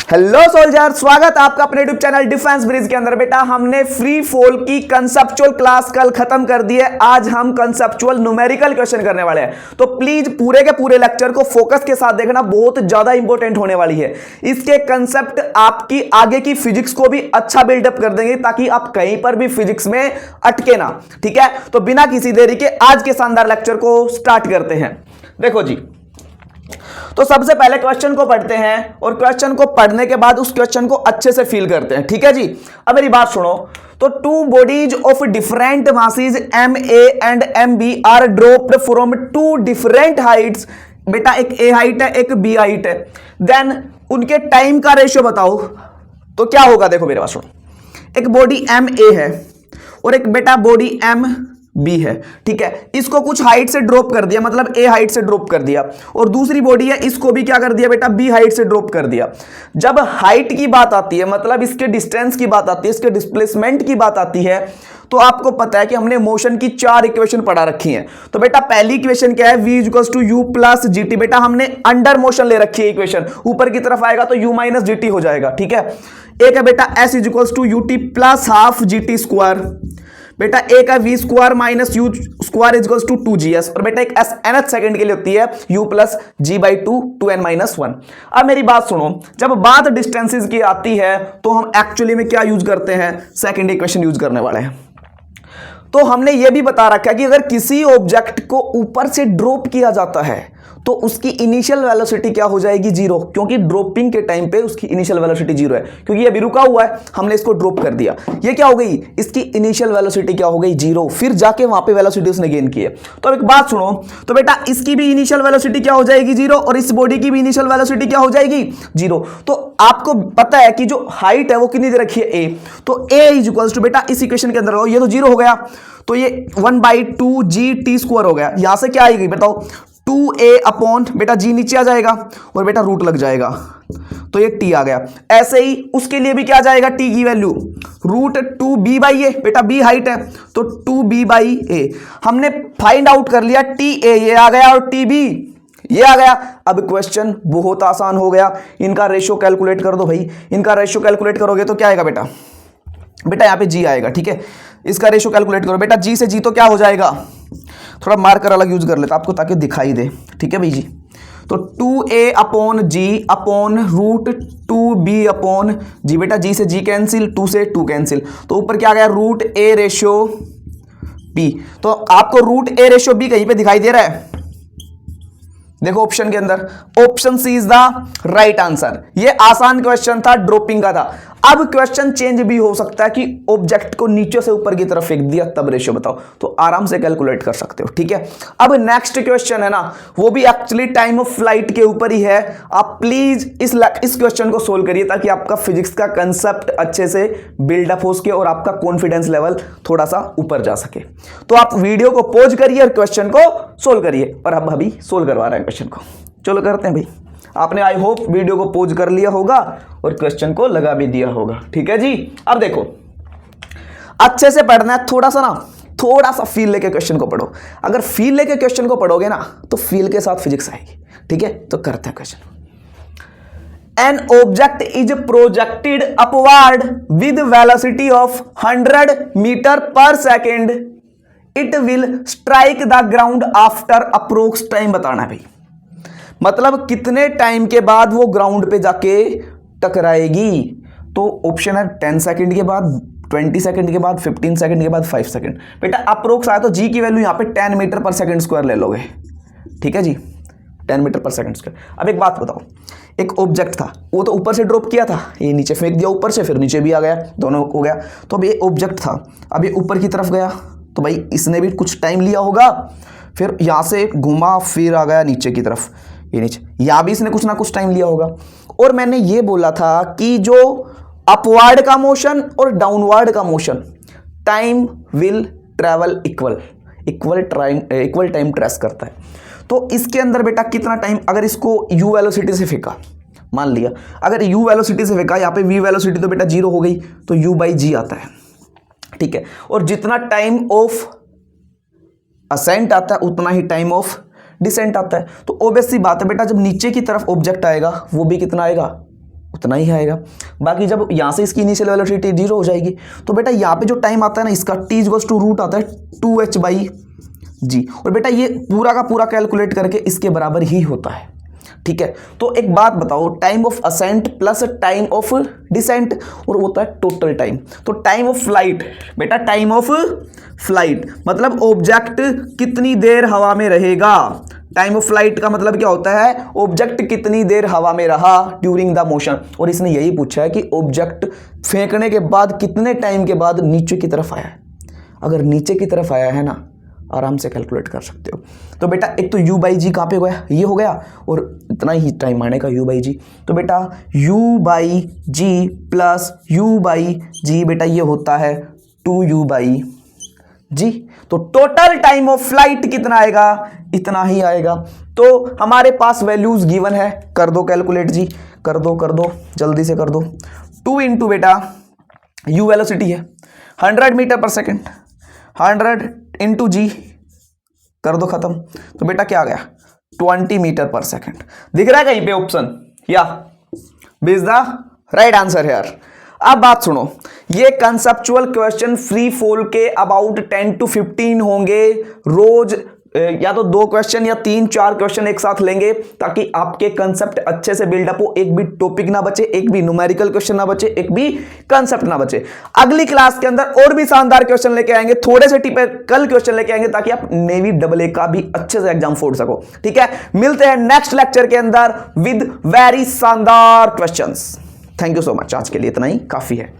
Hello soldier, स्वागत आपका अपने यूट्यूब चैनल डिफेंस ब्रिज के अंदर। बेटा हमने फ्री फॉल की कंसेप्चुअल क्लास कल खत्म कर दी है। आज हम कंसेप्चुअल न्यूमेरिकल क्वेश्चन करने वाले हैं, तो प्लीज पूरे के पूरे लेक्चर को फोकस के साथ देखना, बहुत ज्यादा इंपॉर्टेंट होने वाली है। इसके कंसेप्ट आपकी आगे की फिजिक्स को भी अच्छा बिल्डअप कर देंगे ताकि आप कहीं पर भी फिजिक्स में अटके ना। ठीक है, तो बिना किसी देरी के आज के शानदार लेक्चर को स्टार्ट करते हैं। देखो जी, तो सबसे पहले क्वेश्चन को पढ़ते हैं और क्वेश्चन को पढ़ने के बाद उस क्वेश्चन को अच्छे से फील करते हैं। ठीक है जी, अब मेरी बात सुनो। तो two bodies of different masses Ma and Mb are dropped from two different heights. बेटा एक ए हाइट है, एक बी हाइट है, देन उनके टाइम का रेशियो बताओ तो क्या होगा। देखो मेरे पास सुनो, एक बॉडी Ma है और एक बेटा बॉडी Mb है। ठीक है, इसको कुछ हाइट से ड्रॉप कर दिया, मतलब ए हाइट से ड्रॉप कर दिया, और दूसरी बॉडी है इसको भी क्या कर दिया बेटा, बी हाइट से ड्रॉप कर दिया। जब हाइट की बात आती है, मतलब इसके डिस्टेंस की बात आती है, इसके डिस्प्लेसमेंट की बात आती है, तो आपको पता है कि हमने मोशन की 4 इक्वेशन पढ़ा रखी हैं। तो बेटा पहली इक्वेशन क्या है, v equals to u plus g t. बेटा हमने अंडर मोशन ले रखी है इक्वेशन, ऊपर की तरफ आएगा तो u माइनस जी टी हो जाएगा। ठीक है, एक है बेटा s equals to u t plus half g t square. बेटा एक है v square minus u square is two 2gs, और बेटा एक एस nth सेकंड के लिए होती है u plus g by two 2n minus 1। अब मेरी बात सुनो, जब बात डिस्टेंसेस की आती है तो हम एक्चुअली में क्या यूज करते हैं, सेकंड इक्वेशन यूज करने वाले हैं। तो हमने यह भी बता रखा है कि अगर किसी ऑब्जेक्ट को ऊपर से ड्रॉप किया जाता है तो उसकी इनिशियल वेलोसिटी क्या हो जाएगी, 0, क्योंकि ड्रॉपिंग के टाइम पे उसकी इनिशियल वेलोसिटी 0 है, क्योंकि ये अभी रुका हुआ है, हमने इसको ड्रॉप कर दिया। ये क्या हो गई, इसकी इनिशियल वेलोसिटी क्या हो गई, 0, फिर जाके वहां पे वेलोसिटी उसने गेन की है। तो अब एक बात सुनो, तो बेटा इसकी भी इनिशियल वेलोसिटी क्या हो जाएगी, 0, और इस बॉडी की भी इनिशियल वेलोसिटी क्या हो जाएगी, 0। तो आपको पता है कि जो हाइट है वो कितनी दे रखी है, a, तो a इज इक्वल्स टू बेटा इस इक्वेशन के अंदर ये तो 0 हो गया, तो ये 1/2g t² हो गया। यहां से क्या आएगी बताओ, 2a अपॉन बेटा g नीचे आ जाएगा और बेटा रूट लग जाएगा, तो ये t आ गया। ऐसे ही उसके लिए भी क्या आ जाएगा, t की वैल्यू रूट 2b/a, बेटा b हाइट है तो 2b/a। हमने फाइंड आउट कर लिया, ta ये आ गया और tb ये आ गया। अब क्वेश्चन बहुत आसान हो गया, इनका रेशियो कैलकुलेट कर दो भाई। इनका रेशियो कैलकुलेट करोगे तो क्या आएगा बेटा, बेटा यहाँ पे g आएगा। ठीक है, इसका रेशियो कैलकुलेट करो बेटा, g से g तो क्या हो जाएगा, थोड़ा मार्कर अलग यूज कर लेता आपको ताकि दिखाई दे। ठीक है भाई जी, तो 2a अपॉन जी अपॉन रूट 2b अपॉन जी। बेटा g से g कैंसिल, 2 से 2 कैंसिल, तो ऊपर क्या आ गया, रूट a रेशियो b। तो आपको रूट a रेशियो b कहीं पे दिखाई दे रहा है, देखो ऑप्शन के अंदर, option C is the right answer. ये आसान क्वेश्चन था, ड्रॉपिंग का था। अब क्वेश्चन चेंज भी हो सकता है कि ऑब्जेक्ट को नीचे से ऊपर की तरफ फेंक दिया, तब रेशियो बताओ, तो आराम से कैलकुलेट कर सकते हो। ठीक है, अब नेक्स्ट क्वेश्चन है ना, वो भी एक्चुअली टाइम ऑफ फ्लाइट के ऊपर ही है। आप प्लीज इस क्वेश्चन को सोल्व करिए ताकि आपका फिजिक्स का कंसेप्ट अच्छे से बिल्डअप हो सके और आपका कॉन्फिडेंस लेवल थोड़ा सा ऊपर जा सके। तो आप वीडियो को पॉज करिए और क्वेश्चन को सोल्व करिए, और हम अभी सोल्व करवा रहे हैं क्वेश्चन को। चलो करते हैं भाई। आपने आई होप वीडियो को पॉज कर लिया होगा और क्वेश्चन को लगा भी दिया होगा। ठीक है जी, अब देखो अच्छे से पढ़ना है, थोड़ा सा फील लेके क्वेश्चन को पढ़ो। अगर फील लेके क्वेश्चन को पढ़ोगे ना तो फील के साथ फिजिक्स आएगी। ठीक है, तो करते हैं question. An object is projected upward with velocity of 100 metre पर second, it will strike the ground after approx time. बताना है भाई, मतलब कितने टाइम के बाद वो ग्राउंड पे जाके टकराएगी। तो ऑप्शन है 10 सेकंड के बाद, 20 सेकंड के बाद, 15 सेकंड के बाद, 5 सेकंड। बेटा अप्रोक्स आया तो जी की वैल्यू यहाँ पे 10 मीटर पर सेकंड स्क्वायर ले लोगे। ठीक है जी, 10 मीटर पर सेकंड स्क्वायर। अब एक बात बताओ, एक ऑब्जेक्ट था, वो तो ऊपर से ड्रॉप किया था, ये नीचे फेंक दिया ऊपर से, फिर नीचे भी आ गया, दोनों हो गया। तो अब ये ऑब्जेक्ट था, अब ये ऊपर की तरफ गया, तो भाई इसने भी कुछ टाइम लिया होगा, फिर यहाँ से घुमा, फिर आ गया नीचे की तरफ, ये नीचे, यहाँ भी इसने कुछ ना कुछ टाइम लिया होगा। और मैंने ये बोला था कि जो अपवर्ड का मोशन और डाउनवर्ड का motion, time will travel equal time trace करता है। तो इसके अंदर बेटा कितना टाइम, अगर इसको u वेलोसिटी से फेंका, मान लिया अगर u वेलोसिटी से फेंका, यहाँ पे v वेलोसिटी तो बेटा 0 हो गई, तो u/g आता है। ठीक है, और जितना टाइम ऑफ असेंट आता है उतना ही टाइम ऑफ डिसेंट आता है। तो ऑब्वियस सी बात है बेटा, जब नीचे की तरफ ऑब्जेक्ट आएगा वो भी कितना आएगा, उतना ही आएगा। बाकी जब यहाँ से इसकी इनिशियल वेलोसिटी 0 हो जाएगी तो बेटा यहाँ पे जो टाइम आता है ना इसका t इक्वल्स टू रूट आता है 2h/g, और बेटा ये पूरा का पूरा कैलकुलेट करके इसके बराबर ही होता है। ठीक है, तो एक बात बताओ, time of ascent plus time of descent और होता है टोटल टाइम। तो टाइम ऑफ फ्लाइट, बेटा टाइम ऑफ फ्लाइट मतलब ऑब्जेक्ट कितनी देर हवा में रहेगा। टाइम ऑफ फ्लाइट का मतलब क्या होता है, ऑब्जेक्ट कितनी देर हवा में रहा ड्यूरिंग द मोशन। और इसने यही पूछा है कि ऑब्जेक्ट फेंकने के बाद कितने टाइम के बाद नीचे की तरफ आया है। अगर नीचे की तरफ आया है ना, आराम से कैलकुलेट कर सकते हो। तो बेटा एक तो u/g कहाँ पे हो गया, ये हो गया, और इतना ही टाइम आने का u/g। तो बेटा u/g प्लस u/g बेटा ये होता है 2u/g। तो टोटल टाइम ऑफ फ्लाइट कितना आएगा, इतना ही आएगा। तो हमारे पास वैल्यूज गिवन है, कर दो कैलकुलेट जी, कर दो जल्दी से कर दो। 2 इंटू बेटा u वेलोसिटी है 100 मीटर पर सेकेंड, 100 इंटू जी कर दो खत्म। तो बेटा क्या आ गया 20 मीटर पर सेकेंड। दिख रहा है कहीं पे ऑप्शन, या B is the right answer है। अब बात सुनो, ये कंसेप्चुअल क्वेश्चन फ्री फॉल के अबाउट 10 to 15 होंगे रोज, या तो 2 क्वेश्चन या 3-4 क्वेश्चन एक साथ लेंगे ताकि आपके कंसेप्ट अच्छे से बिल्डअप हो, एक भी टॉपिक ना बचे, एक भी न्यूमेरिकल क्वेश्चन ना बचे, एक भी कंसेप्ट ना बचे। अगली क्लास के अंदर और भी शानदार क्वेश्चन लेके आएंगे, थोड़े से टिपिकल क्वेश्चन लेके आएंगे ताकि आप नेवी AA का भी अच्छे से एग्जाम फोड़ सको। ठीक है, मिलते हैं नेक्स्ट लेक्चर के अंदर विद वेरी शानदार questions. Thank you so much, आज के लिए इतना ही काफी है।